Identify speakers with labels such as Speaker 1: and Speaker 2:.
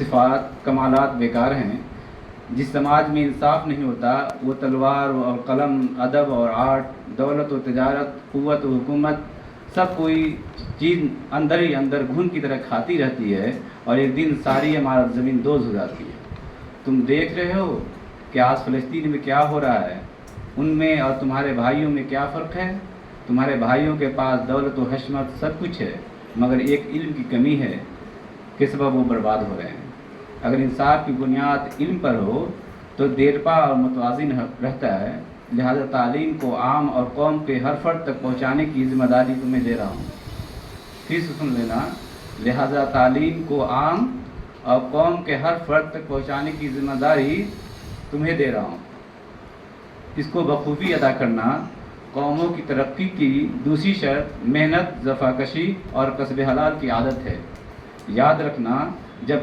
Speaker 1: صفات کمالات بیکار ہیں۔ جس سماج میں انصاف نہیں ہوتا وہ تلوار اور قلم، ادب اور آرٹ، دولت و تجارت، قوت و حکومت، سب کوئی چیز اندر ہی اندر گھن کی طرح کھاتی رہتی ہے اور ایک دن ساری عمارت زمین دوز ہو جاتی ہے۔ تم دیکھ رہے ہو کہ آج فلسطین میں کیا ہو رہا ہے، ان میں اور تمہارے بھائیوں میں کیا فرق ہے۔ تمہارے بھائیوں کے پاس دولت و حشمت سب کچھ ہے، مگر ایک علم کی کمی ہے کہ سبب وہ برباد ہو رہے ہیں۔ اگر انصاف کی بنیاد علم پر ہو تو دیرپا اور متوازن رہتا ہے، لہذا تعلیم کو عام اور قوم کے ہر فرد تک پہنچانے کی ذمہ داری تمہیں دے رہا ہوں۔ پھر سے سن لینا، لہذا تعلیم کو عام اور قوم کے ہر فرد تک پہنچانے کی ذمہ داری تمہیں دے رہا ہوں۔ اس کو بخوبی ادا کرنا قوموں کی ترقی کی دوسری شرط محنت، جفاکشی اور کسب حلال کی عادت ہے۔ یاد رکھنا